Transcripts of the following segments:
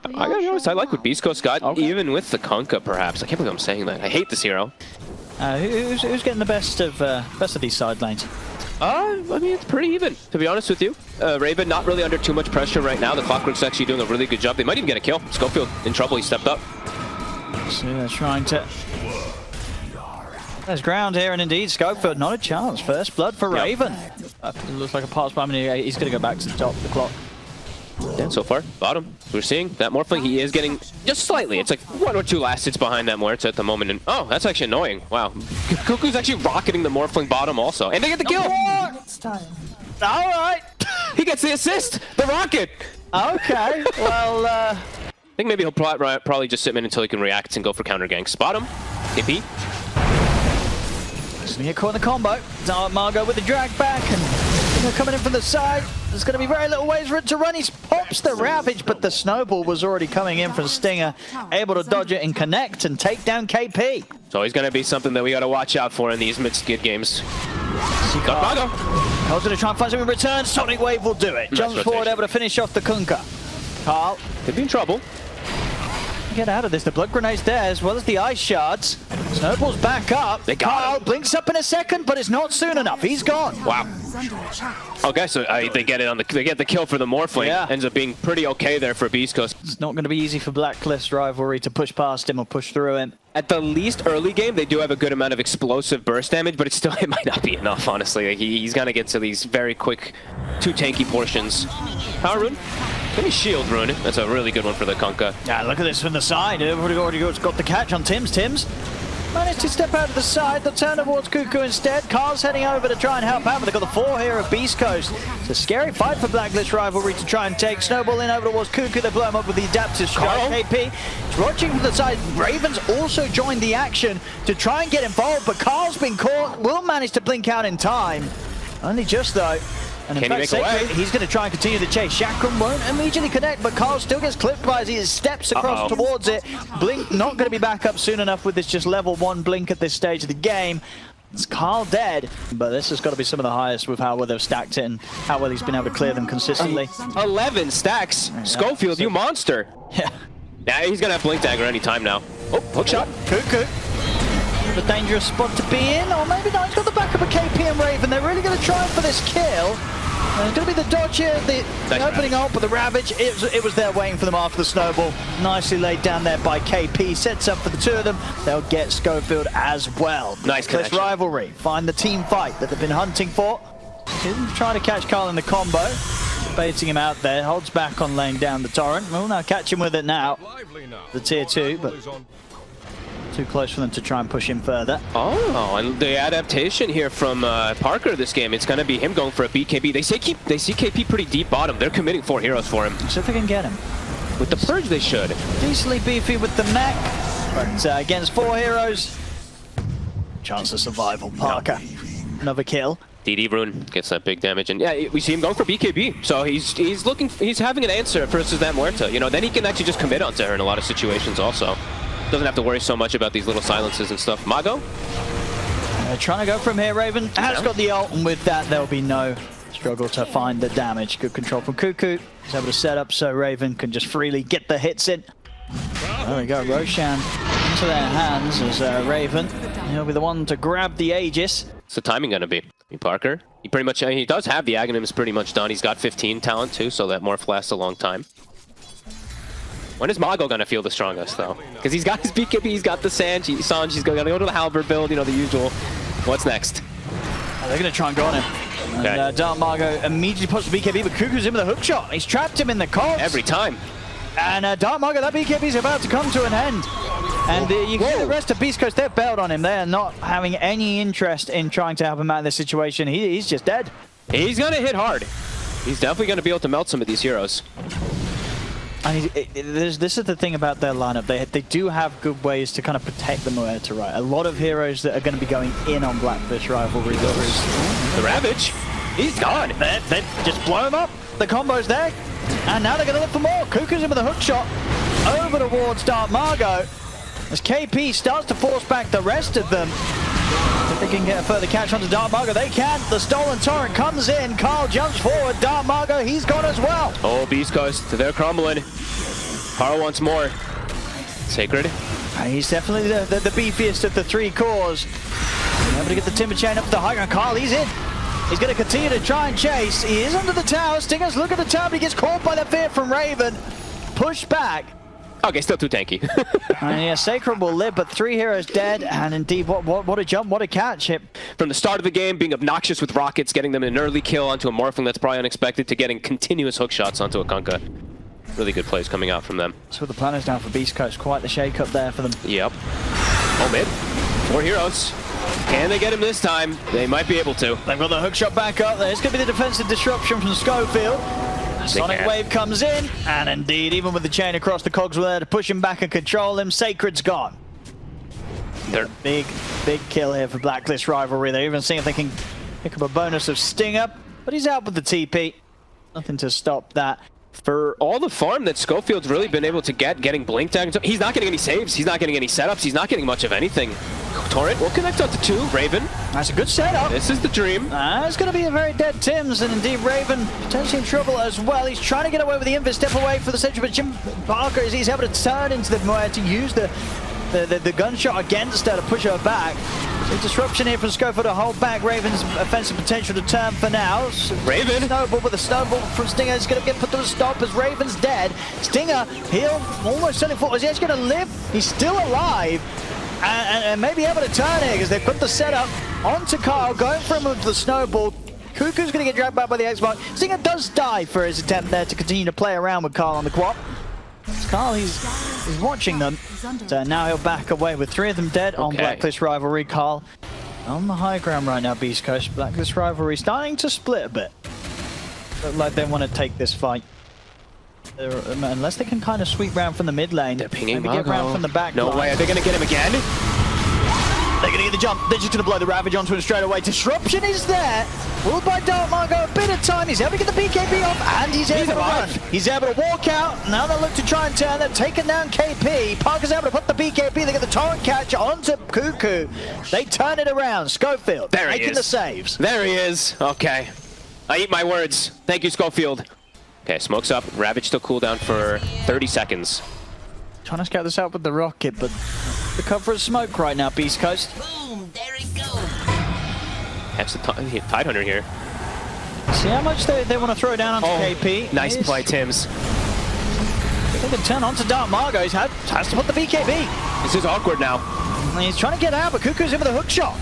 I gotta be honest, I like what Beastcoast got, even with the Kunkka, perhaps. I can't believe I'm saying that. I hate this hero. Who's getting the best of these side lanes? I mean, it's pretty even, to be honest with you. Raven not really under too much pressure right now. The Clockwork's actually doing a really good job. They might even get a kill. Scofield in trouble. He stepped up. So they're trying to... There's ground here, and indeed, Scofield, not a chance. First blood for Raven. It looks like a pass by him. He's going to go back to the top of the clock. Yeah, so far, bottom. We're seeing that Morphling, he is getting just slightly. It's like 1 or 2 last hits behind that Muerta at the moment. And oh, that's actually annoying. Wow. Kuku's actually rocketing the Morphling bottom also. And they get the kill. It's time. All right. He gets the assist. The rocket. Okay. Well, I think maybe he'll probably just sit in until he can react and go for counter ganks. Bottom. Kpii. Just gonna get caught in the combo. DarkMago with the drag back, and coming in from the side. There's going to be very little ways for it to run. He pops the Ravage, but the snowball was already coming in from Stinger, able to dodge it and connect and take down Kpii. It's always going to be something that we got to watch out for in these mid-skid games. DarkMago. Karl's going to try and find something in return. Sonic Wave will do it. Jumps forward, able to finish off the Kunkka. Karl could be in trouble. Get out of this. The blood grenade's there as well as the ice shards. Snowball's back up. Karl blinks up in a second, but it's not soon enough. He's gone. Wow. Okay, so they get it on they get the kill for the Morphling. Yeah. Ends up being pretty okay there for Beastcoast. It's not going to be easy for Blacklist Rivalry to push past him or push through him. At the least early game, they do have a good amount of explosive burst damage, but it might not be enough, honestly. Like, he's going to get to these very quick 2 tanky portions. Power rune? Give me shield rune. That's a really good one for the Kunkka. Yeah, look at this from the side. Everybody got the catch on Tims. Tims managed to step out of the side. They'll turn towards Kuku instead. Karl's heading over to try and help out, but they've got the 4 here of Beastcoast. It's a scary fight for Blacklist Rivalry to try and take. Snowball in over towards Kuku. They blow him up with the adaptive strike. Kpii is watching from the side. Ravens also joined the action to try and get involved, but Karl's been caught. Will manage to blink out in time. Only just though. And in fact, Sacred, he's going to try and continue the chase. Chakram won't immediately connect, but Karl still gets clipped by as he steps across towards it. Blink not going to be back up soon enough with this just level 1 blink at this stage of the game. It's Karl dead, but this has got to be some of the highest with how well they've stacked it and how well he's been able to clear them consistently. 11 stacks. Scofield, you monster. Yeah. Yeah, he's going to have blink dagger any time now. Oh, hook shot. Kuku. A dangerous spot to be in, or maybe not. He's got the backup of Kpii and Raven. They're really going to try for this kill. It's going to be the dodge here, the opening ult, but the Ravage, it was there waiting for them after the snowball. Nicely laid down there by Kpii. Sets up for the 2 of them. They'll get Scofield as well. Nice connection. Rivalry. Find the team fight that they've been hunting for. Didn't try to catch Karl in the combo. Baiting him out there. Holds back on laying down the torrent. We'll now catch him with it now. The tier 2, but too close for them to try and push him further. Oh, and the adaptation here from Parker this game, it's going to be him going for a BKB. They see Kpii pretty deep bottom. They're committing 4 heroes for him. So if they can get him. With the Purge, they should. Decently beefy with the mech, but against 4 heroes, chance of survival. Parker, another kill. DD rune gets that big damage, and yeah, we see him going for BKB. So he's having an answer versus that Muerta. You know, then he can actually just commit onto her in a lot of situations also. Doesn't have to worry so much about these little silences and stuff. Mago? Trying to go from here, Raven has got the ult, and with that, there'll be no struggle to find the damage. Good control from Kuku. He's able to set up so Raven can just freely get the hits in. There we go, Roshan into their hands as Raven. He'll be the one to grab the Aegis. What's the timing going to be? Parker? He does have the Aghanims pretty much done. He's got 15 talent too, so that morph lasts a long time. When is Mago going to feel the strongest, though? Because he's got his BKB, he's got the Sanj, he's going to go to the Halberd build, you know, the usual. What's next? They're going to try and go on him. Okay. And DarkMago immediately puts the BKB, but Kuku's in with a hook shot. He's trapped him in the cogs. Every time. And DarkMago, that BKB is about to come to an end. And you can see the rest of Beastcoast, they're bailed on him. They're not having any interest in trying to help him out of this situation. He's just dead. He's going to hit hard. He's definitely going to be able to melt some of these heroes. And this is the thing about their lineup. They do have good ways to kind of protect the Muerta, right? A lot of heroes that are going to be going in on Blacklist Rivalry. The Ravage, he's gone. They just blow him up. The combo's there. And now they're going to look for more. Kuku's in with a hook shot over towards DarkMago. As Kpii starts to force back the rest of them. If they can get a further catch onto DarkMago, they can. The stolen torrent comes in. Karl jumps forward. DarkMago, he's gone as well. Oh, Beastcoast, they're crumbling. Karl wants more. Sacred. He's definitely the beefiest of the three cores. Able to get the timber chain up to the high ground. Karl, he's in. He's going to continue to try and chase. He is under the tower. Stinger's look at the tower, but he gets caught by the fear from Raven. Pushed back. Okay, still too tanky. And yeah, Sacred will live, but 3 heroes dead. And indeed, what a jump, what a catch. From the start of the game, being obnoxious with rockets, getting them an early kill onto a Morphling that's probably unexpected, to getting continuous hook shots onto a Kunkka. Really good plays coming out from them. So the plan is down for Beastcoast. Quite the shake-up there for them. Yep. Oh, mid. 4 heroes. Can they get him this time? They might be able to. They've got the hook shot back up there. It's going to be the defensive disruption from Scofield. Sonic Wave comes in, and indeed, even with the chain across the cogs, we're there to push him back and control him. Sacred's gone. Big kill here for Blacklist Rivalry. They're even seeing if they can pick up a bonus of Stinger, but he's out with the TP. Nothing to stop that. For all the farm that Scofield's really been able to getting blink tags, he's not getting any saves, he's not getting any setups, he's not getting much of anything. Torrent will connect onto 2, Raven. That's a good setup. This is the dream. It's going to be a very dead Tims, and indeed Raven potentially in trouble as well. He's trying to get away with the invis, step away for the central, but Jim Parker, he's able to turn into the Moe to use the gunshot against her to push her back. So disruption here from Scofield to hold back Raven's offensive potential to turn for now. So Raven. Snowball, but the snowball from Stinger is going to get put to a stop as Raven's dead. Stinger, he'll almost turning forward. He's going to live. He's still alive. And maybe able to turn here because they've put the setup onto Karl, going for him with the snowball. Kuku's going to get dragged back by the X-Mark. Stinger does die for his attempt there to continue to play around with Karl on the quad. Karl, he's watching them. So now he'll back away with 3 of them dead on Blacklist Rivalry. Karl on the high ground right now, Beastcoast. Blacklist Rivalry starting to split a bit. Look like they want to take this fight. Unless they can kind of sweep round from the mid lane. They're pinging maybe get round from the back No line. way, are they going to get him again? They're going to get the jump. They're just going to blow the Ravage onto him straight away. Disruption is there. Ruled by DarkMago. A bit of time. He's able to get the BKB off, and he's able to run. He's able to walk out. Now they look to try and turn. They've taken down Kpii. Parker's able to put the BKB. They get the torrent catch onto Kuku. They turn it around. Scofield making the saves. There he is. Okay. I eat my words. Thank you, Scofield. Okay, smoke's up. Ravage still cooldown for 30 seconds. Trying to scout this out with the rocket, but the cover of smoke right now, Beastcoast. Boom, there it goes. Catch the Tidehunter here. See how much they want to throw down onto Kpii. Nice play, Tims. They can turn onto DarkMago. He has to put the BKB. This is awkward now. And he's trying to get out, but Kuku's in with a hook shot.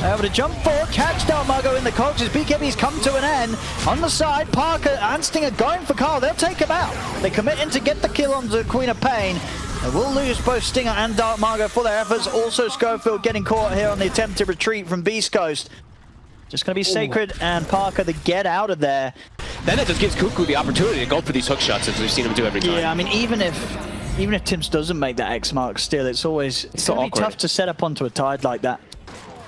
Able to jump forward, catch DarkMago in the cogs as BKB's come to an end. On the side, Parker and Stinger going for Karl. They'll take him out. They commit in to get the kill on the Queen of Pain. They will lose both Stinger and DarkMago for their efforts. Also, Scofield getting caught here on the attempted retreat from Beastcoast. Just going to be Sacred and Parker to get out of there. Then it just gives Kuku the opportunity to go for these hook shots, as we've seen him do every time. Yeah, I mean, even if Tims doesn't make that X mark, still, it's always so going to be tough to set up onto a Tide like that.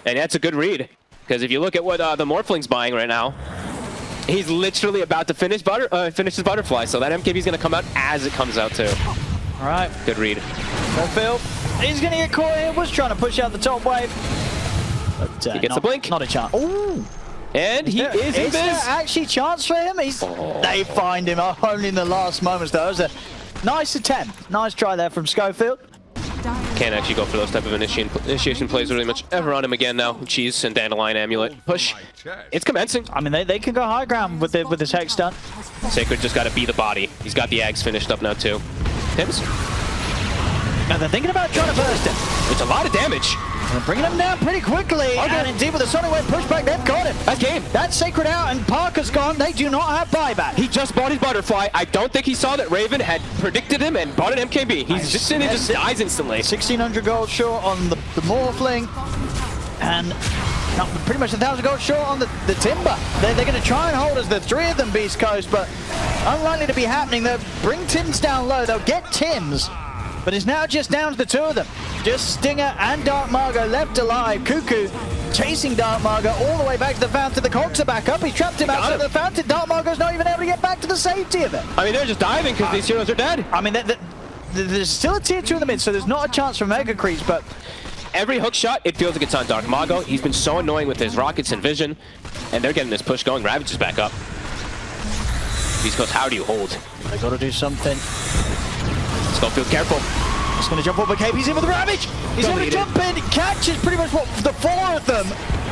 And that's a good read, because if you look at what the Morphling's buying right now, he's literally about to finish his butterfly, so that MKB is going to come out as it comes out too. All right. Good read. Scofield, he's going to get caught here. Was trying to push out the top wave. But, he gets a blink. Not a chance. Ooh. And he is in Is there this. actually chance for him? They find him only in the last moments, though. It was a nice attempt. Nice try there from Scofield. Can't actually go for those type of initiation plays really much ever on him again now. Cheese and Dandelion Amulet. Push. It's commencing. I mean, they can go high ground with this hex stun. Sacred just got to be the body. He's got the Ags finished up now too. Tims? Now they're thinking about trying to burst him. It's a lot of damage. They're bringing him down pretty quickly. And indeed, with the Sonic Wave pushback, they've got him. That's game. That's Sacred out, and Parker's gone. They do not have buyback. He just bought his butterfly. I don't think he saw that Raven had predicted him and bought an MKB. He's just in and just dies instantly. 1,600 gold short on the Morphling. And pretty much 1,000 gold short on the Timber. They're going to try and hold us, the 3 of them, Beastcoast, but unlikely to be happening. They'll bring Tims down low. They'll get Tims. But it's now just down to the 2 of them. Just Stinger and DarkMago left alive. Kuku chasing DarkMago all the way back to the fountain. The cogs are back up. He's trapped him outside of the fountain. DarkMago's not even able to get back to the safety of it. I mean, they're just diving because these heroes are dead. I mean, there's still a tier 2 in the mid, so there's not a chance for Mega Creeps, but every hook shot, it feels like it's on DarkMago. He's been so annoying with his rockets and vision, and they're getting this push going. Ravage is back up. Beastcoast, how do you hold? They got to do something. Scofield, careful. He's going to jump over. Kpii's in with the Ravage. He's going to jump in. He catches pretty much what the 4 of them.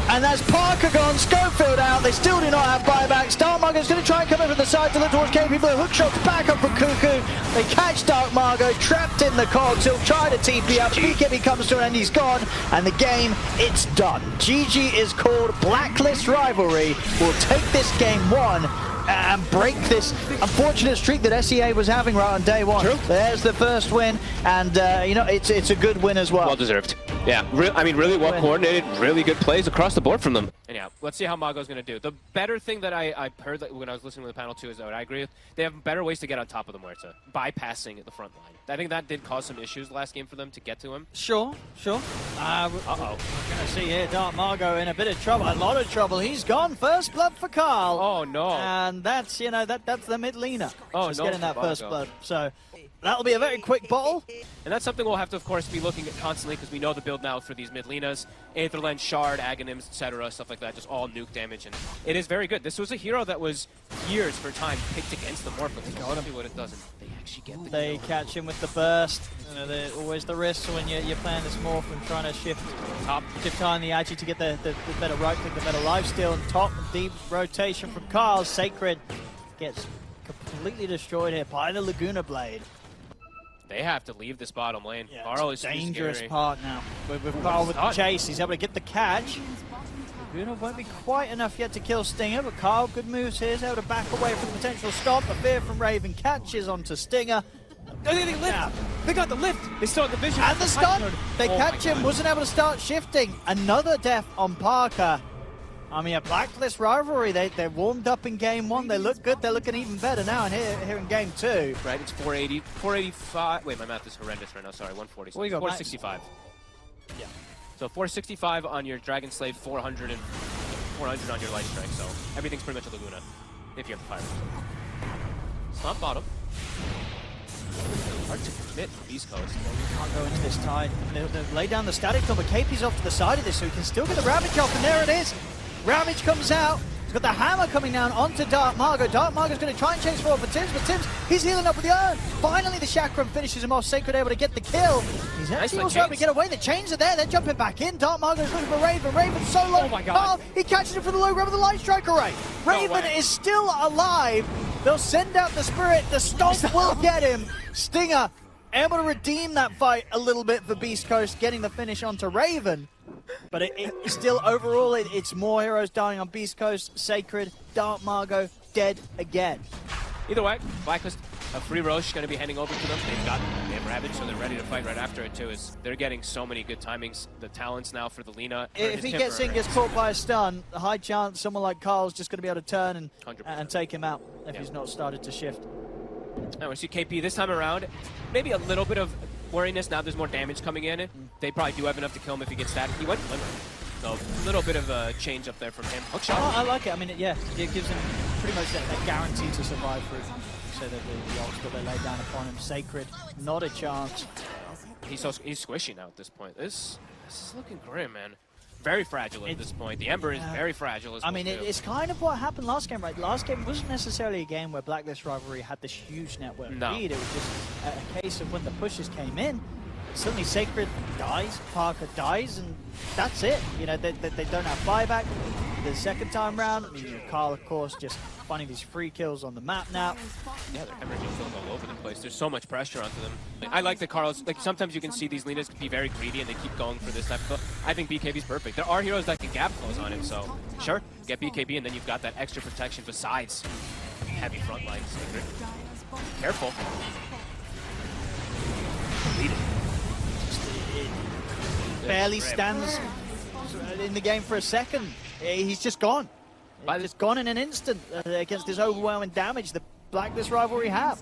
And that's Parker gone, Scofield out. They still do not have buybacks. DarkMago's going to try and come in from the side to look towards Kpii, but hook shots back up from Kuku. They catch DarkMago, trapped in the cogs. He'll try to TP out. BKB comes to an end, he's gone. And the game, it's done. GG is called. Blacklist Rivalry will take this game 1 and break this unfortunate streak that SEA was having right on day 1. True. There's the first win, and you know, it's a good win as well. Well deserved. Yeah, I mean, really well coordinated, really good plays across the board from them. And yeah, let's see how Mago's going to do. The better thing that I heard when I was listening to the panel too is that I agree with, they have better ways to get on top of the Muerta, bypassing at the front line. I think that did cause some issues last game for them to get to him. Sure. Uh-oh. We're going to see here DarkMago in a bit of trouble, a lot of trouble. He's gone. First blood for Karl. Oh, no. And that's, you know, that's the mid laner. Oh, just no, getting that first blood. So that'll be a very quick bottle. And that's something we'll have to, of course, be looking at constantly because we know the build now for these mid lenas, Aetherland, Shard, Aghanims, etc., stuff like that, just all nuke damage. And it is very good. This was a hero that was years for time picked against the Morphling. Let's see what it does. And they actually get the They catch him with the burst. You know, always the risk when you're playing this Morph and trying to shift high in the Agi to get the better right click, the better lifesteal. And top deep rotation from Karl. Sacred gets completely destroyed here by the Laguna Blade. They have to leave this bottom lane. Yeah, Karl is dangerous scary. part now. With Karl with the chase, he's able to get the catch. Laguna won't be quite enough yet to kill Stinger, but Karl, good moves here, is able to back away from the potential stop. A fear from Raven catches onto Stinger. They lift. Yeah. They got the lift. They still have the vision. And the stun. They catch him, wasn't able to start shifting. Another death on Parker. I mean, a Blacklist Rivalry, they warmed up in game 1. They look good. They're looking even better now and here in game 2. Right, it's 480, 485. Wait, my math is horrendous right now. Sorry, 140. What you got, 465. Max? Yeah. So 465 on your Dragon Slave, 400 and 400 on your Light Strike. So everything's pretty much a Laguna if you have the fire. Stomp bottom. Hard to commit for Beastcoast. Can't go into this tide. They'll lay down the static kill, but Kpii's off to the side of this, so he can still get the Ravage off, and there it is. Ravage comes out. He's got the hammer coming down onto DarkMago. DarkMago's going to try and chase forward for Tims, but Tims, he's healing up with the urn. Finally, the Chakram finishes him off. Sacred able to get the kill. He's actually also able to get away. The chains are there. They're jumping back in. DarkMago's looking for Raven. Raven's so low. Oh my God. He catches him for the low grab with the Light Strike array. Raven is still alive. They'll send out the Spirit. The Stomp will get him. Stinger able to redeem that fight a little bit for Beastcoast, getting the finish onto Raven. But it's still, overall, it's more heroes dying on Beastcoast. Sacred, DarkMago, dead again. Either way, Blacklist, a free Roche going to be handing over to them. They have Ravage, so they're ready to fight right after it too. They're getting so many good timings. The talents now for the Lina. If he gets caught by a stun, a high chance someone like Karl's just going to be able to turn and take him out if he's not started to shift. Now we see Kpii this time around. Maybe a little bit of worriness now. There's more damage coming in. They probably do have enough to kill him if he gets static. He went limit. So a little bit of a change up there from him. Hook shot. Oh, I like it. I mean, yeah, it gives him pretty much that guarantee to survive through. So that the ults that they lay down upon him. Sacred, not a chance. He's squishy now at this point. This is looking grim, man. Very fragile at this point. The Ember is very fragile as well. I mean, it's kind of what happened last game, right? Last game wasn't necessarily a game where Blacklist Rivalry had this huge network lead. It was just a case of when the pushes came in, suddenly Sacred dies, Parker dies, and that's it. You know, they don't have buyback. The second time round, I mean, Karl, of course, just finding these free kills on the map now. Yeah, they're hemorrhaging kills all over the place. There's so much pressure onto them. I like the Karls. Like, sometimes you can see these Linas be very greedy and they keep going for this type of. I think BKB's perfect. There are heroes that can gap close on him, so sure, get BKB and then you've got that extra protection besides heavy front line. Sacred. Careful. Barely stands in the game for a second. He's just gone. He's just gone in an instant against this overwhelming damage the Blacklist Rivalry have.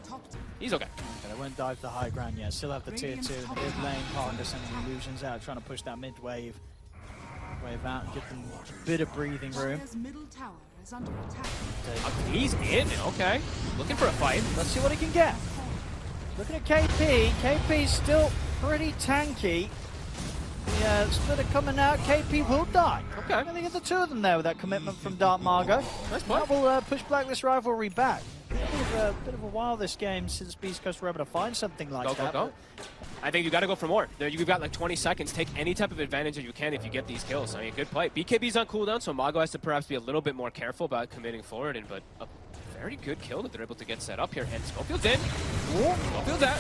He's okay. But I won't dive the high ground yet. Still have the tier 2 in the mid lane. Parker sending illusions out, trying to push that mid wave out and give them a bit of breathing room. He's in. Okay. Looking for a fight. Let's see what he can get. Looking at Kpii. Kpii's still pretty tanky. Yeah, Splitter coming out. Kpii will die. Okay. I think the two of them there with that commitment from DarkMago. Nice point. That will push Blacklist Rivalry back. bit of a while this game since Beastcoast were able to find something like that. Go. I think you got to go for more. You've got like 20 seconds. Take any type of advantage that you can if you get these kills. I mean, good play. BKB's on cooldown, so Mago has to perhaps be a little bit more careful about committing forward. But a very good kill that they're able to get set up here. And Scofield's in. Scofield's out.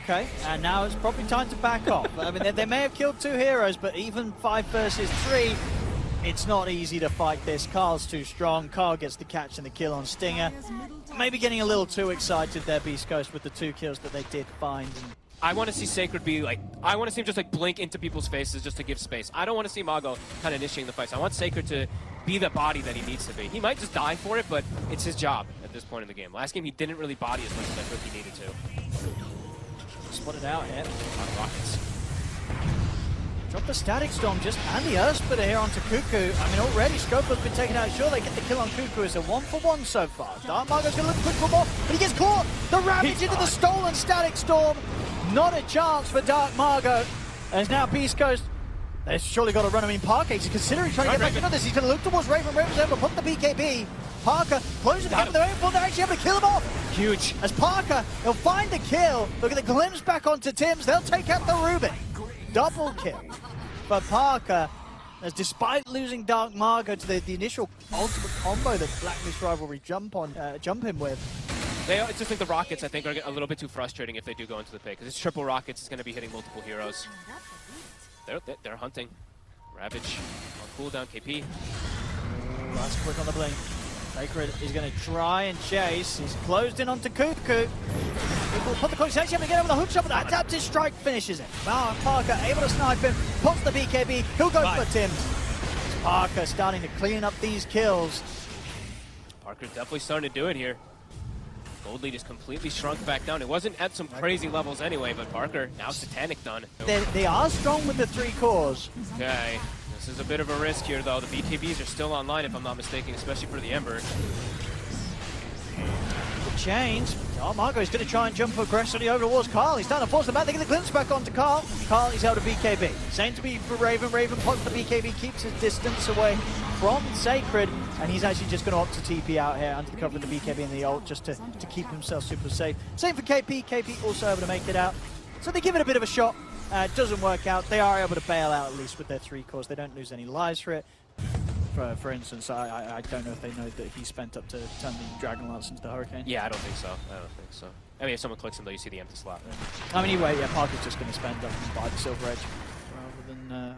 Okay, and now it's probably time to back off. I mean, they may have killed 2 heroes, but even 5 versus 3, it's not easy to fight this. Karl's too strong. Karl gets the catch and the kill on Stinger. Maybe getting a little too excited there, Beastcoast, with the 2 kills that they did find. I want to see Sacred be like, I want to see him just like blink into people's faces just to give space. I don't want to see Mago kind of initiating the fights. I want Sacred to be the body that he needs to be. He might just die for it, but it's his job at this point in the game. Last game, he didn't really body as much as I thought he needed to. Spotted out here. On Rockets. Drop the Static Storm just and the Earth Splitter here onto Kuku. I mean, already Scofield's been taken out. Sure, they get the kill on Kuku. It's a 1-for-1 so far. DarkMago's going to look quick for more, but he gets caught. The Ravage into the stolen Static Storm. Not a chance for DarkMago. As now Beastcoast, they've surely got to run him in. Parker, he's considering trying to get back into this. He's going to look towards Raven. Raven's able to put the BKB. Parker closes the gap with the aim, they're actually able to kill him off. Huge. As Parker, he'll find the kill. Look at the glimpse back onto Tim's. They'll take out the Rubik. Double kill for Parker. As despite losing DarkMago to the initial ultimate combo that Blacklist Rivalry jump him with. I just think the Rockets, I think, are a little bit too frustrating if they do go into the pick. Because it's triple Rockets, it's going to be hitting multiple heroes. They're hunting. Ravage on cooldown, Kpii. Last quick on the blink. Sacred is going to try and chase. He's closed in onto Kuku. Will put the cloak. He's actually able to get him with a hook shot, but that adaptive strike finishes it. Parker able to snipe him, pops the BKB. He'll go for Tim's. Parker starting to clean up these kills. Parker's definitely starting to do it here. Gold lead is completely shrunk back down. It wasn't at some crazy levels anyway, but Parker, now Satanic done. They are strong with the 3 cores. Okay, this is a bit of a risk here though. The BKBs are still online if I'm not mistaken, especially for the Ember. The chains. DarkMago's going to try and jump aggressively over towards Karl. He's trying to force the back. They get the glimpse back onto Karl. Karl is out of BKB. Same to be for Raven. Raven pops the BKB, keeps his distance away from Sacred, and he's actually just going to opt to TP out here under the cover of the BKB and the ult just to keep himself super safe. Same for Kpii. Kpii also able to make it out. So they give it a bit of a shot. It doesn't work out. They are able to bail out at least with their 3 cores. They don't lose any lives for it. For instance, I don't know if they know that he spent up to turn the Dragon Lance into the Hurricane. Yeah, I don't think so. I mean, if someone clicks him though, you see the empty slot. Right? I mean, anyway, yeah, Parker's just going to spend up and buy the Silver Edge rather than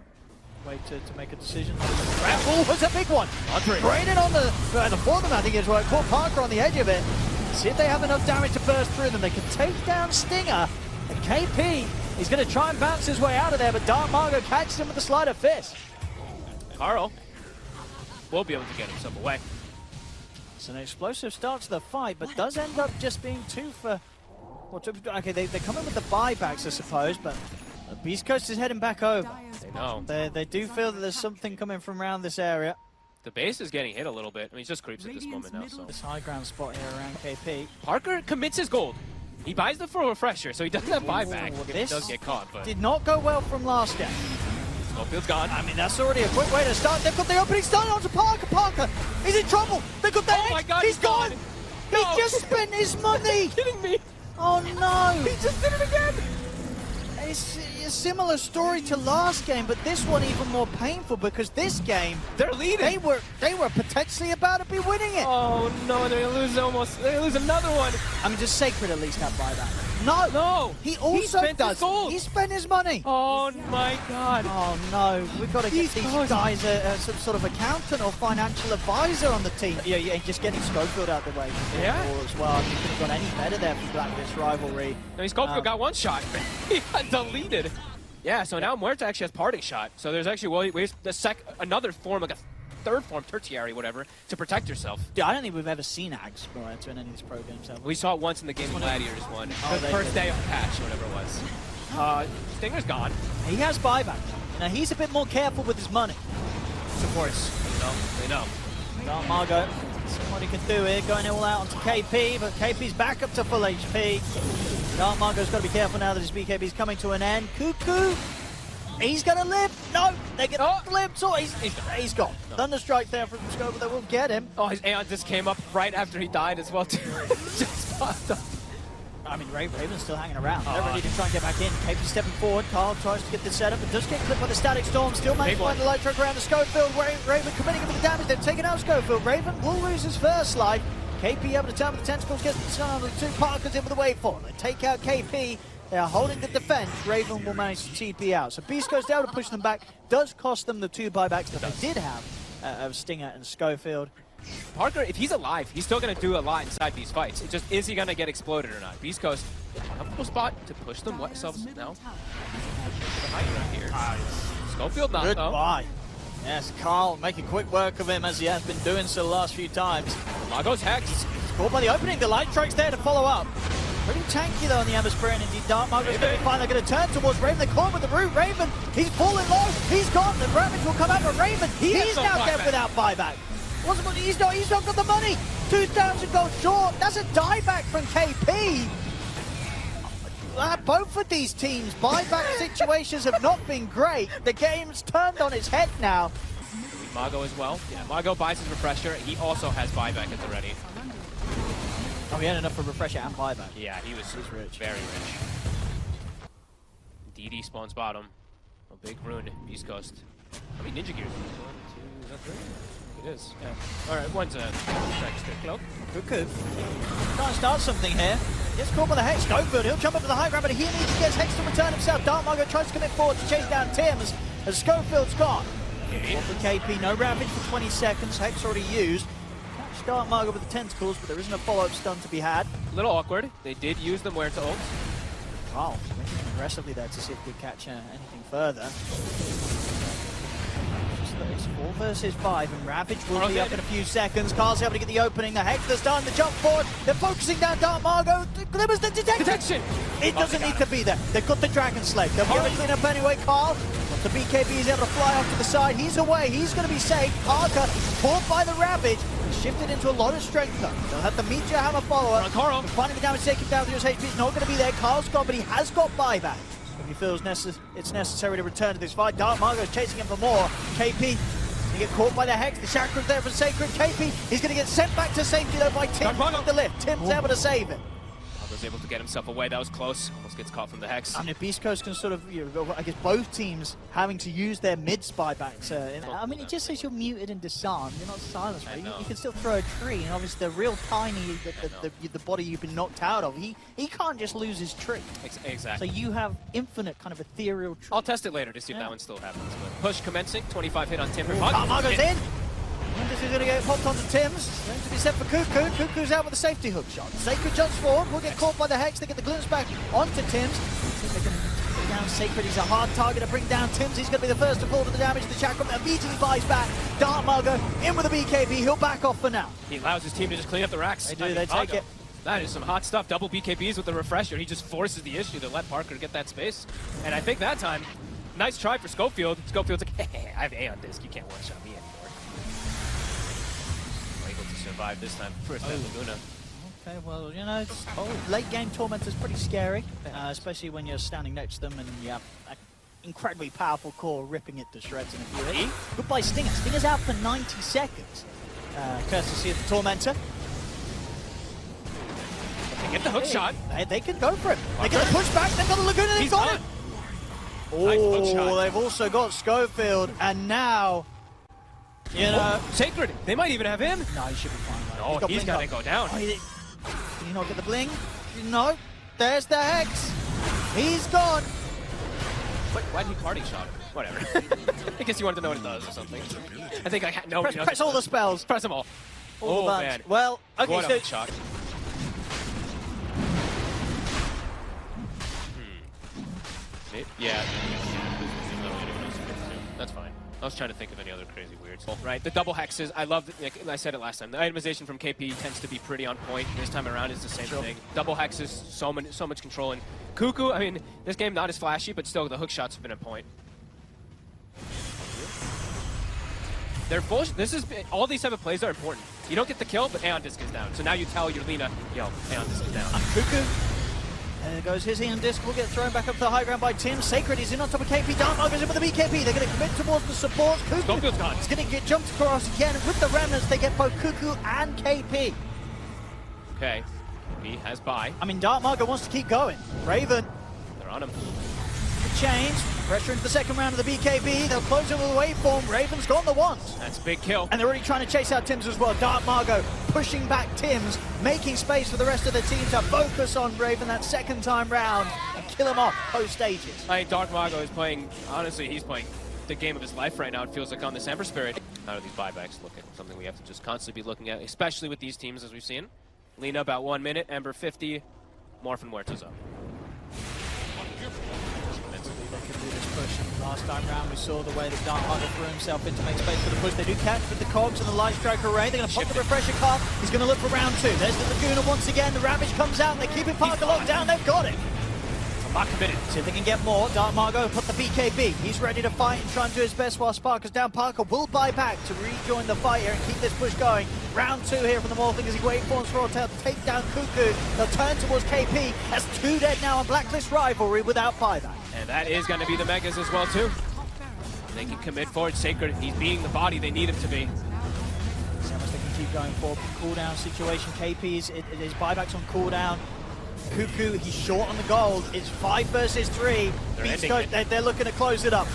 wait to make a decision. Oh, that's a big one! Brayden on the fourth of them, I think is right. Caught Parker on the edge of it. See if they have enough damage to burst through them. They can take down Stinger. And Kpii is going to try and bounce his way out of there, but DarkMago catches him with the sleight of fist. Karl will be able to get himself away. It's an explosive start to the fight, but does end up just being 2 for... Okay, they come in with the buybacks, I suppose, but Beastcoast is heading back over. They know. They do feel that there's something coming from around this area. The base is getting hit a little bit. I mean, he's just creeps at this moment now, so... This high ground spot here around Kpii. Parker commits his gold. He buys the full refresher, so he doesn't have buyback. He does get caught, but... Did not go well from last game. Scofield's gone. I mean, that's already a quick way to start. They've got the opening stun onto Parker. Parker, he's in trouble. They've got the Oh my God, he's gone. No. He just spent his money. Are you kidding me? Oh no. He just did it again. It's a similar story to last game, but this one even more painful because this game they're leading. They were potentially about to be winning it. Oh no, they're gonna lose They're gonna lose another one. I mean, just Sacred at least have buyback. No. He also does. He spent his money. Oh my God. Oh no, we've got to get these guys some sort of accountant or financial advisor on the team. Yeah, just getting Scofield out the way. Yeah. As well. He couldn't have gone any better there for Blacklist Rivalry. No, Scofield got one shot. He got deleted. Yeah, so now Muerta actually has parting shot. So there's actually another form, like a third form, tertiary, whatever, to protect yourself. Yeah, I don't think we've ever seen Axe Muerta in any of these pro games. We saw it once in the game of Gladiators one. The first day of the patch, whatever it was. Stinger's gone. He has buyback. Now he's a bit more careful with his money. Of course. They know. DarkMago, see what he can do here, going all out onto Kpii, but Kpii's back up to full HP. DarkMago's got to be careful now that his BKB is coming to an end. Kuku He's gonna live. No, they get glimpse. Oh, he's gone. No. Thunderstrike there from Scofield that will get him. Oh, his Aeon just came up right after he died as well too. Just popped up. I mean, Raven's still hanging around. They're ready to try and get back in. Kpii stepping forward. Karl tries to get this set up, but does get clipped by the Static Storm. Still managed to find the light truck around to Scofield. Raven committing him to the damage. They've taken out Scofield. Raven will lose his first life. Kpii able to turn with the tentacles, gets the stun on the two Parkers in with the wave for. They take out Kpii. They are holding the defense. Raven will manage to TP out. So Beastcoast able to push them back. Does cost them the 2 buybacks that they did have of Stinger and Scofield. Parker, if he's alive, he's still going to do a lot inside these fights. It just, is he going to get exploded or not? Beastcoast, comfortable spot to push them themselves now. Here. Scofield not, Goodbye. Yes, Karl making quick work of him as he has been doing so the last few times. Mago's Hex. He's caught by the opening. The light strike's there to follow up. Pretty tanky though on the Amber Spirit, and indeed DarkMago's going to find they're going to turn towards Raven. They're caught with the root. Raven, he's falling low. He's gone. The Ravage will come out, but Raven, he's now dead without buyback. He's not got the money. 2,000 gold short. That's a dieback from Kpii. Both of these teams' buyback situations have not been great. The game's turned on its head now. Mago as well. Yeah, Mago buys his refresher. He also has buyback at the ready. Oh, he had enough for refresher and buyback. Yeah, he's rich. Very rich. DD spawns bottom. A big rune, Beastcoast. I mean, Ninja Gears. 1, 2, is that 3? It is, yeah. Alright, one's a cloak. Kuku. Trying to start something here. Gets caught by the Hex. Scofield, he'll jump up to the high ground, but he needs to get Hex to return himself. DarkMago tries to commit forward to chase down Tims as Scofield's gone. One for Kpii, no Ravage for 20 seconds. Hex already used. Catch DarkMago with the tentacles, but there isn't a follow-up stun to be had. A little awkward. They did use them where to ult. Wow, making aggressively there to see if we could catch anything further. It's 4 versus 5, and Ravage will be up in a few seconds. Karl's able to get the opening. The Hex is done. The jump forward. They're focusing down DarkMago. Glimmers the detection. It doesn't need to be there. They've got the Dragon Slave. They'll be able to clean up anyway. Karl, but the BKB is able to fly off to the side. He's away. He's going to be safe. Parker, caught by the Ravage, shifted into a lot of strength though. They'll have the Meteor Hammer follow-up. Karl. Finding the damage taken down to his HP is not going to be there. Karl's gone, but he has got buyback. If he feels it's necessary to return to this fight. DarkMago is chasing him for more. Kpii. He get caught by the Hex. The Chakra's there for Sacred. Kpii. He's going to get sent back to safety though by Tim on the lift. Tim's able to save it. Was able to get himself away. That was close. Almost gets caught from the Hex. I mean, Beastcoast can sort of, I guess both teams having to use their mid buybacks. I mean, it just says you're muted and disarmed. You're not silenced. Right? You can still throw a tree, and obviously the real tiny, the body you've been knocked out of, he can't just lose his tree. Exactly. So you have infinite kind of ethereal tree. I'll test it later to see if that one still happens. But push commencing. 25 hit on Timber. DarkMago's in. This is going to get popped onto Tims. Going to be set for Kuku. Kuku's out with a safety hook shot. Sacred jumps forward. Will get caught by the Hex. They get the glimpse back onto Tims. They can bring down Sacred. He's a hard target to bring down Tims. He's going to be the first to fall to the damage. The Chakra immediately buys back. DarkMago in with the BKB. He'll back off for now. He allows his team to just clean up the racks. They do. They take it. That is some hot stuff. Double BKBs with the refresher. He just forces the issue to let Parker get that space. And I think that time, nice try for Scofield. Scofield's like, hey, I have Aeon Disc. You can't one-shot me anymore. Survive this time. First time Laguna. Okay, well, late game Tormentor's pretty scary, especially when you're standing next to them and you have an incredibly powerful core ripping it to shreds in a few hits. Goodbye Stinger. Stinger's out for 90 seconds. Courtesy of the Tormentor. They get the hook shot. They can go for it. They get the push back. They've got the Laguna. They've got it. Oh, they've also got Scofield, and now. Sacred. They might even have him. No, he should be fine. Right? No, he's got to go down. Did he not get the bling? No. There's the Hex. He's gone. Wait, why did he party shot him? Whatever. I guess you wanted to know what it does or something. I think I had no. Press all the spells. Press them all. Oh man. Well, okay. So shot. Yeah. That's fine. I was trying to think of any other crazy weirds. Right, the double hexes. I love, like I said it last time, the itemization from Kpii tends to be pretty on point. This time around is the same thing. Double hexes, so much control. And Kuku, I mean, this game not as flashy, but still the hook shots have been a point. They're bullshit. All these type of plays are important. You don't get the kill, but Aeon Disc is down. So now you tell your Lina, yo, Aeon Disc is down. Kuku There goes Hizzy and Disc will get thrown back up to the high ground by Tim. Sacred is in on top of KP. DarkMago goes in with the BKB. They're going to commit towards the support. Scofield's gone. It's going to get jumped across again. With the remnants, they get both Kuku and KP. Okay, he has buy. I mean, DarkMago wants to keep going. Raven, They're on him. the change. Pressure into the second round of the BKB. They'll close it with a waveform. Raven's got the once. That's a big kill. And they're already trying to chase out Tims as well. DarkMago pushing back Tims, making space for the rest of the team to focus on Raven that second time round and kill him off post stages. I think DarkMago is playing, honestly, he's playing the game of his life right now, it feels like, on this Ember Spirit. How do these buybacks look at? Something we have to just constantly be looking at, especially with these teams as we've seen. Lina about 1 minute, Ember 50, Morphin Muertos up. Last time round, we saw the way that DarkMago threw himself in to make space for the push. They do catch with the cogs and the light strike array. They're going to pop the refresher card. He's going to look for round 2. There's the Laguna once again. The Ravage comes out and they keep it Parker locked down. They've got it. Not committed. See if they can get more. DarkMago put the BKB. He's ready to fight and try and do his best while Sparker's down. Parker will buy back to rejoin the fight here and keep this push going. Round 2 here from the Morphling as he waveforms for Hotel to take down Kuku. They'll turn towards KP. That's 2 dead now on Blacklist Rivalry without buyback. And that is going to be the Megas as well, too. They can commit forward. Sacred, he's being the body they need him to be. See how much they can keep going for. Cooldown situation. KP's it is buybacks on cooldown. Kuku, he's short on the gold. It's 5 versus 3. Beastcoast, they're looking to close it up.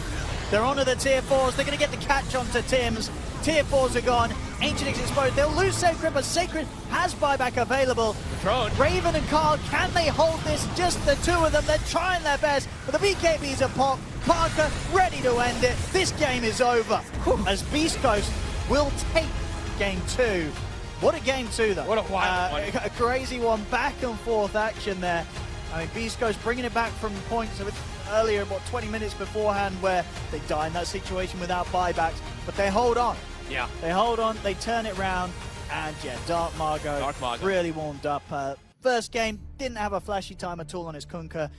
They're onto the tier 4s. They're going to get the catch onto Tims. Tier 4s are gone. Ancient is exposed. They'll lose Sacred, but Sacred has buyback available. Thrown. Raven and Karl, can they hold this? Just the 2 of them. They're trying their best, but the BKBs are pop. Parker ready to end it. This game is over. As Beastcoast will take game 2. What a game 2, though. What a wild one. A crazy one, back and forth action there. I mean, Beastcoast bringing it back from points of it earlier, about 20 minutes beforehand, where they die in that situation without buybacks, but they hold on. Yeah. They hold on, they turn it round, and yeah, DarkMago really warmed up. First game, didn't have a flashy time at all on his Kunkka.